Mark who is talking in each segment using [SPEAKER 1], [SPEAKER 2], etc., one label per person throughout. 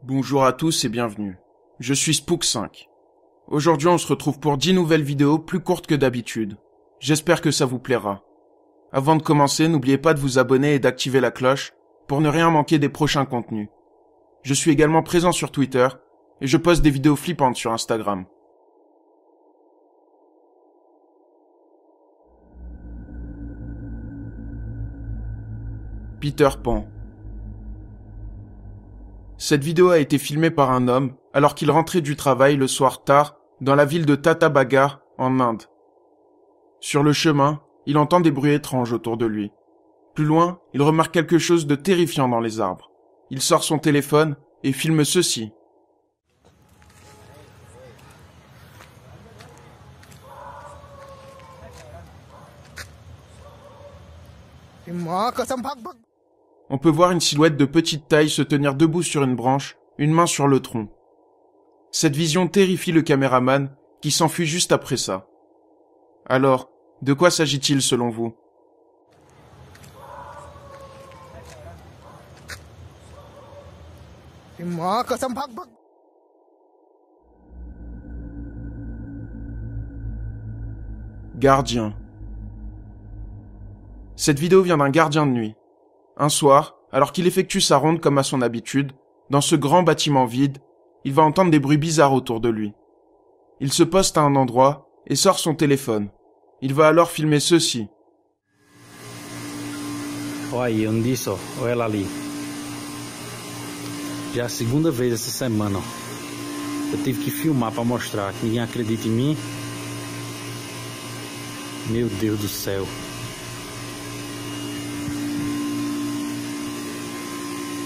[SPEAKER 1] Bonjour à tous et bienvenue. Je suis Spook5. Aujourd'hui on se retrouve pour 10 nouvelles vidéos plus courtes que d'habitude. J'espère que ça vous plaira. Avant de commencer, n'oubliez pas de vous abonner et d'activer la cloche pour ne rien manquer des prochains contenus. Je suis également présent sur Twitter et je poste des vidéos flippantes sur Instagram. Peter Pan. Cette vidéo a été filmée par un homme alors qu'il rentrait du travail le soir tard dans la ville de Tata Bagar, en Inde. Sur le chemin, il entend des bruits étranges autour de lui. Plus loin, il remarque quelque chose de terrifiant dans les arbres. Il sort son téléphone et filme ceci. On peut voir une silhouette de petite taille se tenir debout sur une branche, une main sur le tronc. Cette vision terrifie le caméraman qui s'enfuit juste après ça. Alors, de quoi s'agit-il selon vous? Gardien. Cette vidéo vient d'un gardien de nuit. Un soir, alors qu'il effectue sa ronde comme à son habitude, dans ce grand bâtiment vide, il va entendre des bruits bizarres autour de lui. Il se poste à un endroit et sort son téléphone. Il va alors filmer ceci.
[SPEAKER 2] Olha aí, eu não disse, ó. Olha ela ali. Já é a segunda vez essa semana, ó. Eu tive que filmar pra mostrar que ninguém acredita em mim. Meu Deus do céu.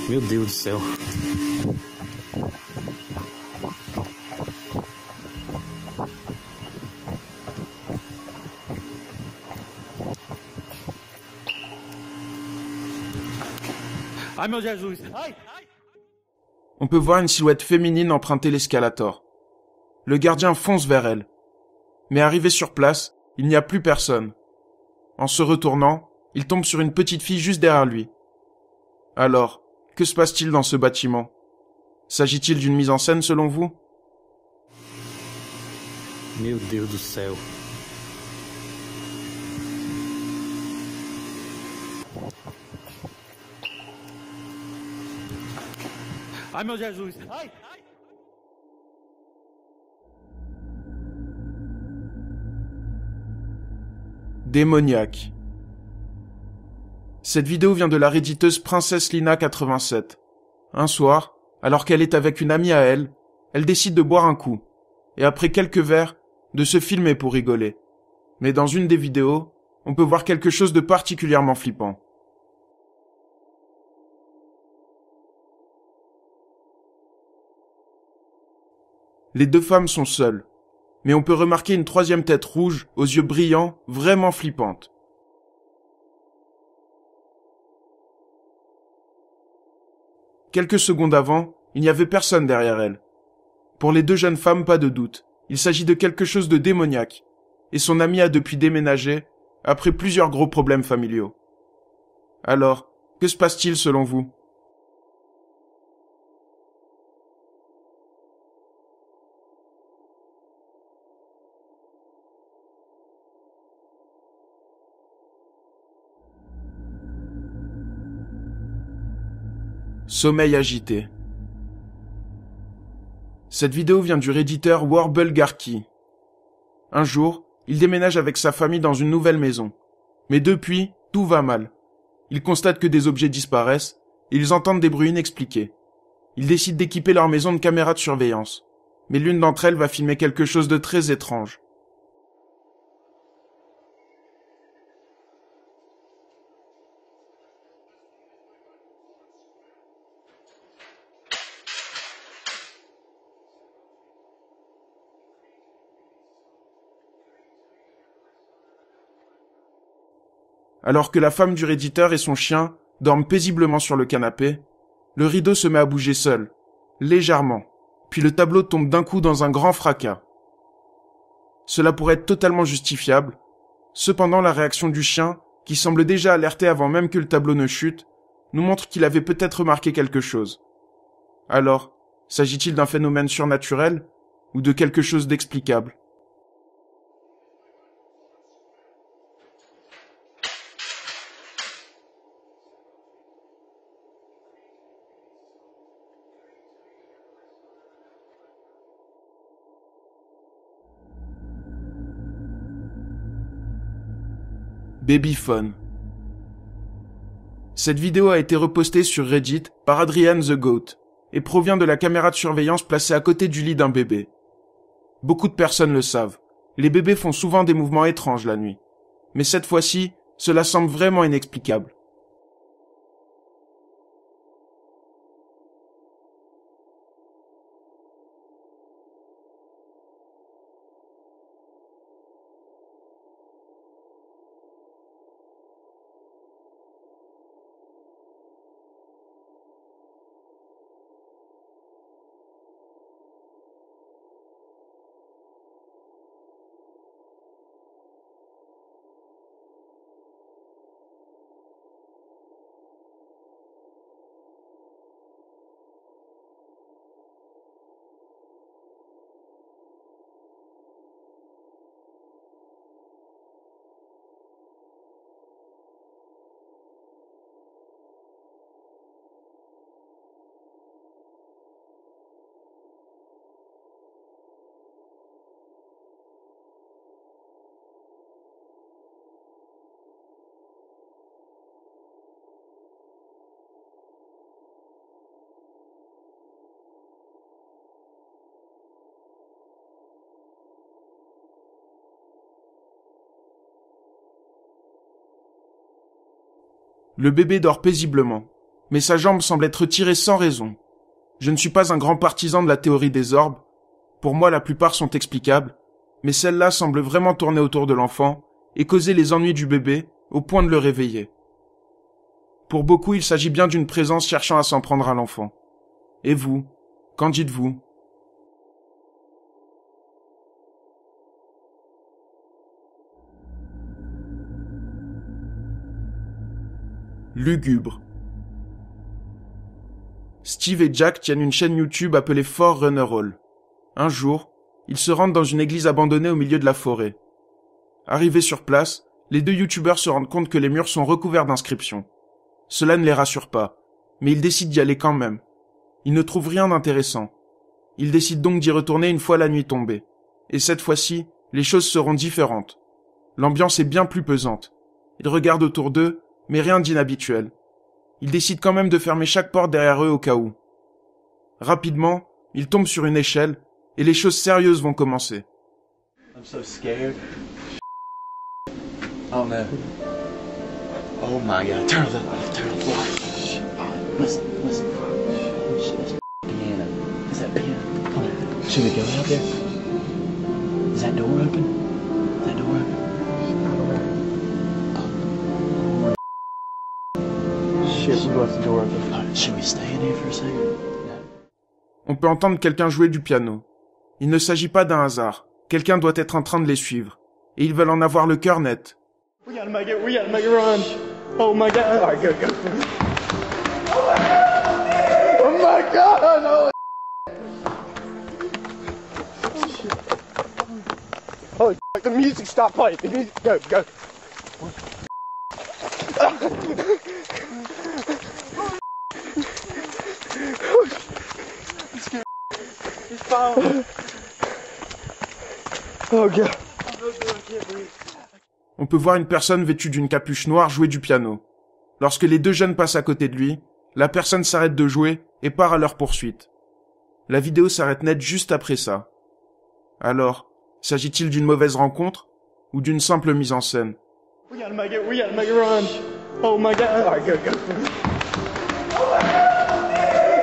[SPEAKER 2] Meu Deus do céu. Ai, meu Jesus. Ai, ai.
[SPEAKER 1] On peut voir une silhouette féminine emprunter l'escalator. Le gardien fonce vers elle. Mais arrivé sur place, il n'y a plus personne. En se retournant, il tombe sur une petite fille juste derrière lui. Alors, que se passe-t-il dans ce bâtiment? S'agit-il d'une mise en scène selon vous?
[SPEAKER 2] Meu Deus do céu. Ai, meu Jesus. Ai, ai.
[SPEAKER 1] Démoniaque. Cette vidéo vient de la redditeuse Princesse Lina 87. Un soir, alors qu'elle est avec une amie à elle, elle décide de boire un coup, et après quelques verres, de se filmer pour rigoler. Mais dans une des vidéos, on peut voir quelque chose de particulièrement flippant. Les deux femmes sont seules, mais on peut remarquer une troisième tête rouge, aux yeux brillants, vraiment flippante. Quelques secondes avant, il n'y avait personne derrière elle. Pour les deux jeunes femmes, pas de doute, il s'agit de quelque chose de démoniaque, et son amie a depuis déménagé, après plusieurs gros problèmes familiaux. Alors, que se passe-t-il selon vous? Sommeil agité. Cette vidéo vient du redditeur Warblegarky. Un jour, il déménage avec sa famille dans une nouvelle maison. Mais depuis, tout va mal. Ils constatent que des objets disparaissent et ils entendent des bruits inexpliqués. Ils décident d'équiper leur maison de caméras de surveillance. Mais l'une d'entre elles va filmer quelque chose de très étrange. Alors que la femme du redditeur et son chien dorment paisiblement sur le canapé, le rideau se met à bouger seul, légèrement, puis le tableau tombe d'un coup dans un grand fracas. Cela pourrait être totalement justifiable, cependant la réaction du chien, qui semble déjà alerté avant même que le tableau ne chute, nous montre qu'il avait peut-être remarqué quelque chose. Alors, S'agit-il d'un phénomène surnaturel ou de quelque chose d'explicable? Babyphone. Cette vidéo a été repostée sur Reddit par Adrian the Goat et provient de la caméra de surveillance placée à côté du lit d'un bébé. Beaucoup de personnes le savent, les bébés font souvent des mouvements étranges la nuit. Mais cette fois-ci, cela semble vraiment inexplicable. Le bébé dort paisiblement, mais sa jambe semble être tirée sans raison. Je ne suis pas un grand partisan de la théorie des orbes. Pour moi, la plupart sont explicables, mais celle-là semble vraiment tourner autour de l'enfant et causer les ennuis du bébé au point de le réveiller. Pour beaucoup, il s'agit bien d'une présence cherchant à s'en prendre à l'enfant. Et vous, qu'en dites-vous ? Lugubre. Steve et Jack tiennent une chaîne YouTube appelée Forerunner Hall. Un jour, ils se rendent dans une église abandonnée au milieu de la forêt. Arrivés sur place, les deux youtubeurs se rendent compte que les murs sont recouverts d'inscriptions. Cela ne les rassure pas, mais ils décident d'y aller quand même. Ils ne trouvent rien d'intéressant. Ils décident donc d'y retourner une fois la nuit tombée. Et cette fois-ci, les choses seront différentes. L'ambiance est bien plus pesante. Ils regardent autour d'eux, mais rien d'inhabituel. Ils décident quand même de fermer chaque porte derrière eux au cas où. Rapidement, ils tombent sur une échelle, et les choses sérieuses vont commencer.
[SPEAKER 3] I'm so scared. Oh no. Oh my god. Turn the light. Turn the light. Listen, listen. Oh shit, that's piano. Is that piano? Come on. Should we go out there? Is that door open? Is that door open? Shit, we left the door open. Alright, should we stay in here for a second? No.
[SPEAKER 1] On peut entendre quelqu'un jouer du piano. Il ne s'agit pas d'un hasard. Quelqu'un doit être en train de les suivre. Et ils veulent en avoir le cœur net.
[SPEAKER 3] We gotta make it run. Oh my god. Alright, go, go. Oh my god, no. Oh, the music stopped playing. The music, go, go. Oh god.
[SPEAKER 1] On peut voir une personne vêtue d'une capuche noire jouer du piano. Lorsque les deux jeunes passent à côté de lui, la personne s'arrête de jouer et part à leur poursuite. La vidéo s'arrête net juste après ça. Alors, s'agit-il d'une mauvaise rencontre ou d'une simple mise en scène?
[SPEAKER 3] We gotta make it run. Oh my god. Alright, go, go.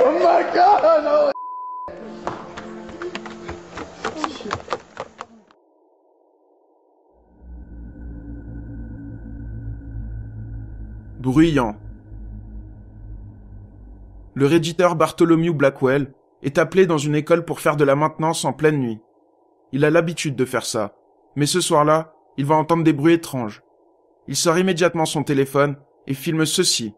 [SPEAKER 3] Oh my god, no.
[SPEAKER 1] Bruyant. Le redditeur Bartholomew Blackwell est appelé dans une école pour faire de la maintenance en pleine nuit. Il a l'habitude de faire ça, mais ce soir-là, il va entendre des bruits étranges. Il sort immédiatement son téléphone et filme ceci.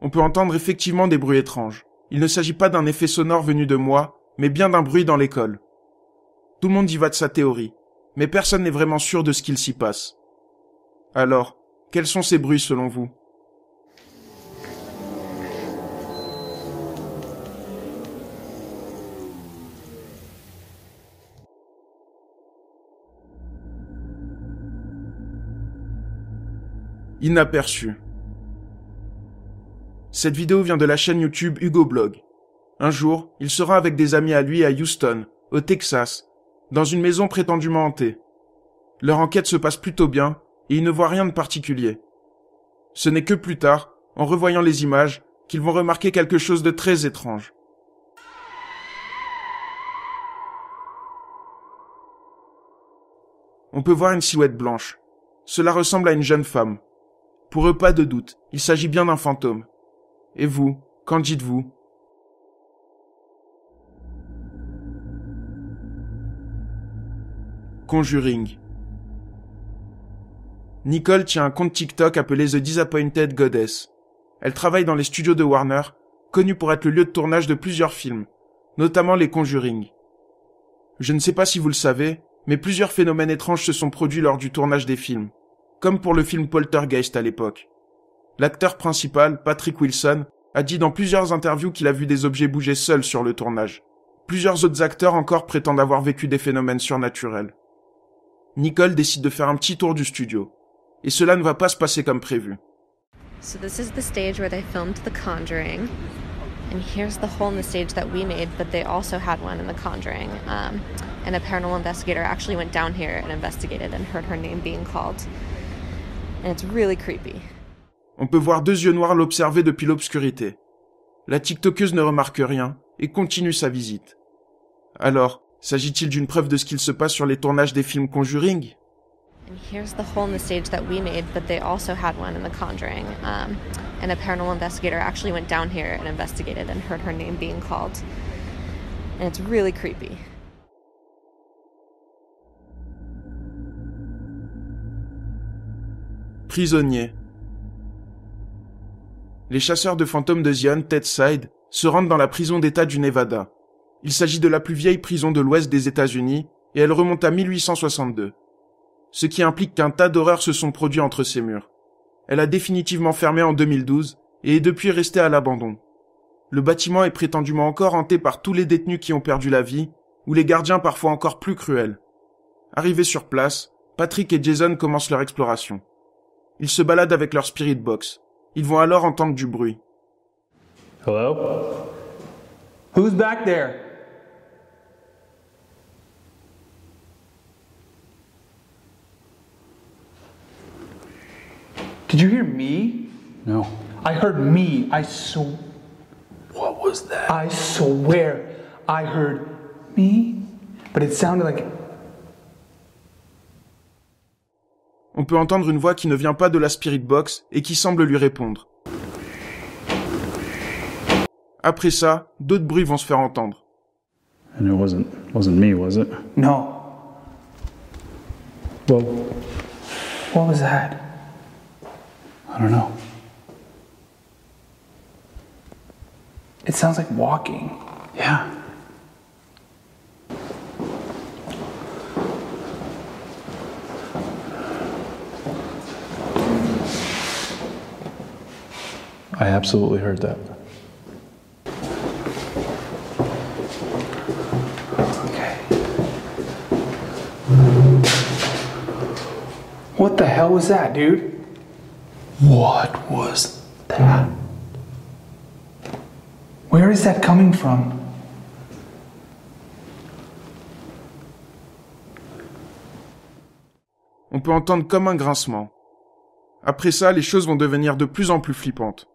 [SPEAKER 1] On peut entendre effectivement des bruits étranges. Il ne s'agit pas d'un effet sonore venu de moi, mais bien d'un bruit dans l'école. Tout le monde y va de sa théorie, mais personne n'est vraiment sûr de ce qu'il s'y passe. Alors, quels sont ces bruits selon vous ? Inaperçu. Cette vidéo vient de la chaîne YouTube Hugo Blog. Un jour, il sera avec des amis à lui à Houston, au Texas, dans une maison prétendument hantée. Leur enquête se passe plutôt bien et ils ne voient rien de particulier. Ce n'est que plus tard, en revoyant les images, qu'ils vont remarquer quelque chose de très étrange. On peut voir une silhouette blanche. Cela ressemble à une jeune femme. Pour eux, pas de doute, il s'agit bien d'un fantôme. Et vous, qu'en dites-vous ? Conjuring. Nicole tient un compte TikTok appelé The Disappointed Goddess. Elle travaille dans les studios de Warner, connus pour être le lieu de tournage de plusieurs films, notamment les Conjuring. Je ne sais pas si vous le savez, mais plusieurs phénomènes étranges se sont produits lors du tournage des films, comme pour le film Poltergeist à l'époque. L'acteur principal, Patrick Wilson, a dit dans plusieurs interviews qu'il a vu des objets bouger seuls sur le tournage. Plusieurs autres acteurs encore prétendent avoir vécu des phénomènes surnaturels. Nicole décide de faire un petit tour du studio. Et cela ne va pas se passer comme prévu.
[SPEAKER 4] So this is the stage where they filmed The Conjuring. And here's the hole in the stage that we made, but they also had one in The Conjuring. And a paranormal investigator actually went down here and investigated and heard her name being called. And it's really creepy.
[SPEAKER 1] On peut voir deux yeux noirs l'observer depuis l'obscurité. La TikTokeuse ne remarque rien et continue sa visite. Alors, s'agit-il d'une preuve de ce qu'il se passe sur les tournages des films Conjuring ?
[SPEAKER 4] And here's the hole in the stage that we made, but they also had one in The Conjuring. And a paranormal investigator actually went down here and investigated and heard her name being called. And it's really creepy.
[SPEAKER 1] Prisonnier. Les chasseurs de fantômes de Zion, Tedside, se rendent dans la prison d'État du Nevada. Il s'agit de la plus vieille prison de l'Ouest des États-Unis et elle remonte à 1862. Ce qui implique qu'un tas d'horreurs se sont produits entre ces murs. Elle a définitivement fermé en 2012 et est depuis restée à l'abandon. Le bâtiment est prétendument encore hanté par tous les détenus qui ont perdu la vie ou les gardiens parfois encore plus cruels. Arrivés sur place, Patrick et Jason commencent leur exploration. Ils se baladent avec leur spirit box. Ils vont alors entendre du bruit.
[SPEAKER 5] Hello? Who's back there? Did you hear me?
[SPEAKER 2] No.
[SPEAKER 5] I heard me.
[SPEAKER 2] What was that?
[SPEAKER 5] I swear I heard me, but it sounded like...
[SPEAKER 1] On peut entendre une voix qui ne vient pas de la spirit box et qui semble lui répondre. Après ça, d'autres bruits vont se faire entendre.
[SPEAKER 2] And it wasn't me, was it?
[SPEAKER 5] No.
[SPEAKER 2] Whoa.
[SPEAKER 5] What was that?
[SPEAKER 2] I don't know.
[SPEAKER 5] It sounds like walking.
[SPEAKER 2] Yeah. I absolutely heard that.
[SPEAKER 5] Okay. What the hell was that, dude?
[SPEAKER 2] What was that?
[SPEAKER 5] Where is that coming from?
[SPEAKER 1] On peut entendre comme un grincement. Après ça, les choses vont devenir de plus en plus flippantes.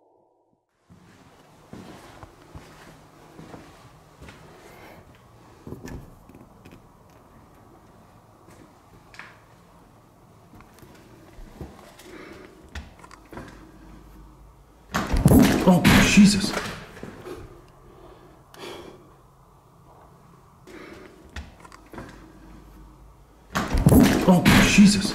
[SPEAKER 2] Oh, Jesus. Oh, Jesus.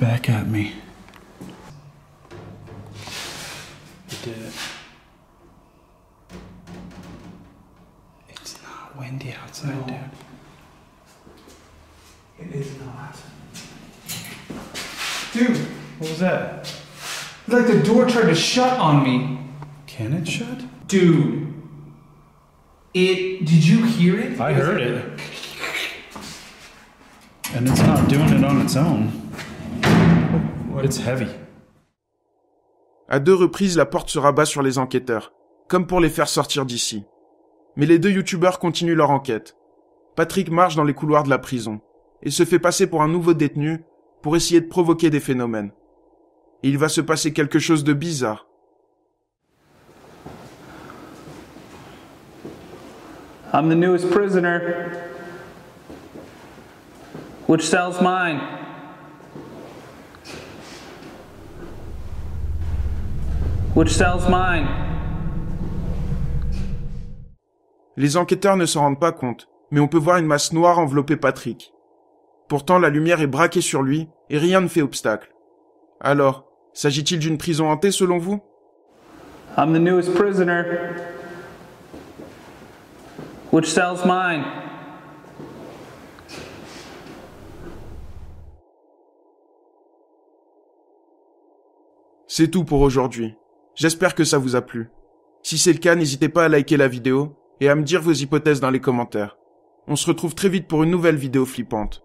[SPEAKER 6] back at me. You did it. It's not windy outside, dude.
[SPEAKER 5] It is not. Dude,
[SPEAKER 6] What was that?
[SPEAKER 5] it's like the door tried to shut on me.
[SPEAKER 6] Can it shut?
[SPEAKER 5] Dude. Did you hear it?
[SPEAKER 6] I heard it. And it's not doing it on its own. It's heavy.
[SPEAKER 1] À 2 reprises, la porte se rabat sur les enquêteurs, comme pour les faire sortir d'ici. Mais les 2 youtubeurs continuent leur enquête. Patrick marche dans les couloirs de la prison et se fait passer pour un nouveau détenu pour essayer de provoquer des phénomènes. Et il va se passer quelque chose de bizarre.
[SPEAKER 7] I'm the newest prisoner. Which cell's mine? Which cell's mine?
[SPEAKER 1] Les enquêteurs ne s'en rendent pas compte, mais on peut voir une masse noire envelopper Patrick. Pourtant, la lumière est braquée sur lui et rien ne fait obstacle. Alors, s'agit-il d'une prison hantée selon vous?
[SPEAKER 7] I'm the newest prisoner. Which cell's mine?
[SPEAKER 1] C'est tout pour aujourd'hui. J'espère que ça vous a plu. Si c'est le cas, n'hésitez pas à liker la vidéo et à me dire vos hypothèses dans les commentaires. On se retrouve très vite pour une nouvelle vidéo flippante.